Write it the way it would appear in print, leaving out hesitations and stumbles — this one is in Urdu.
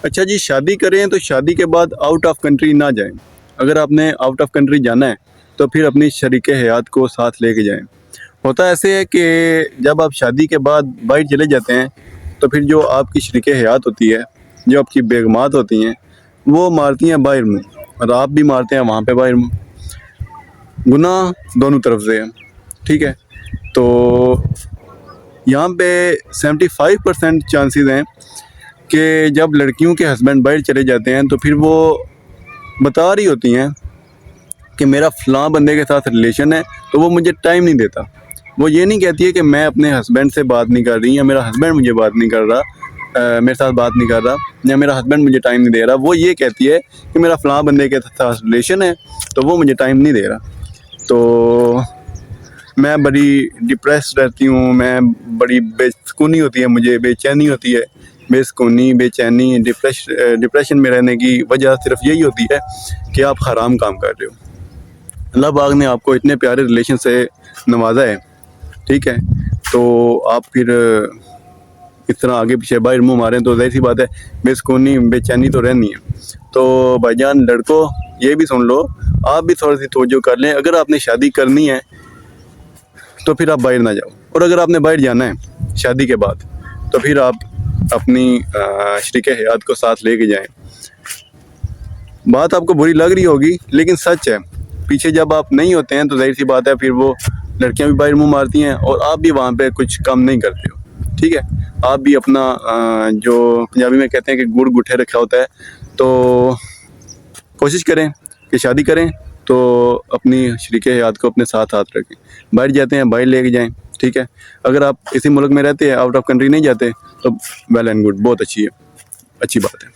اچھا جی، شادی کریں تو شادی کے بعد آؤٹ آف کنٹری نہ جائیں. اگر آپ نے آؤٹ آف کنٹری جانا ہے تو پھر اپنی شریک حیات کو ساتھ لے کے جائیں. ہوتا ایسے ہے کہ جب آپ شادی کے بعد باہر چلے جاتے ہیں تو پھر جو آپ کی شریک حیات ہوتی ہے، جو آپ کی بیگمات ہوتی ہیں، وہ مارتی ہیں باہر منہ، اور آپ بھی مارتے ہیں وہاں پہ باہر منہ. گناہ دونوں طرف سے ہے. ٹھیک ہے، تو یہاں پہ 75% چانسز ہیں کہ جب لڑکیوں کے ہسبینڈ باہر چلے جاتے ہیں تو پھر وہ بتا رہی ہوتی ہیں کہ میرا فلاں بندے کے ساتھ ریلیشن ہے تو وہ مجھے ٹائم نہیں دیتا. وہ یہ نہیں کہتی ہے کہ میں اپنے ہسبینڈ سے بات نہیں کر رہی یا میرا ہسبینڈ مجھے بات نہیں کر رہا، میرے ساتھ بات نہیں کر رہا، یا میرا ہسبینڈ مجھے ٹائم نہیں دے رہا. وہ یہ کہتی ہے کہ میرا فلاں بندے کے ساتھ ریلیشن ہے تو وہ مجھے ٹائم نہیں دے رہا. تو میں بڑی ڈپریس رہتی ہوں، میں بڑی بے سکونی ہوتی ہے، مجھے بے چینی ہوتی ہے. بے سکونی، بے چینی، ڈپریشن میں رہنے کی وجہ صرف یہی ہوتی ہے کہ آپ حرام کام کر رہے ہو. اللہ پاک نے آپ کو اتنے پیارے ریلیشن سے نوازا ہے، ٹھیک ہے، تو آپ پھر اس طرح آگے پیچھے باہر منہ ماریں تو ظاہر سی بات ہے بے سکونی، بے چینی تو رہنی ہے. تو بھائی جان لڑکوں یہ بھی سن لو، آپ بھی تھوڑی سی توجہ کر لیں. اگر آپ نے شادی کرنی ہے تو پھر آپ باہر نہ جاؤ، اور اگر آپ نے باہر جانا ہے شادی کے بعد تو پھر آپ اپنی شریک حیات کو ساتھ لے کے جائیں. بات آپ کو بری لگ رہی ہوگی لیکن سچ ہے. پیچھے جب آپ نہیں ہوتے ہیں تو ظاہر سی بات ہے پھر وہ لڑکیاں بھی باہر منہ مارتی ہیں اور آپ بھی وہاں پہ کچھ کم نہیں کرتے ہو. ٹھیک ہے، آپ بھی اپنا جو پنجابی میں کہتے ہیں کہ گڑ گٹھے رکھا ہوتا ہے. تو کوشش کریں کہ شادی کریں تو اپنی شریک حیات کو اپنے ساتھ ہاتھ رکھیں. باہر جاتے ہیں باہر لے کے جائیں. ٹھیک ہے، اگر آپ اسی ملک میں رہتے ہیں، آؤٹ آف کنٹری نہیں جاتے تو ویل اینڈ گڈ، بہت اچھی بات ہے.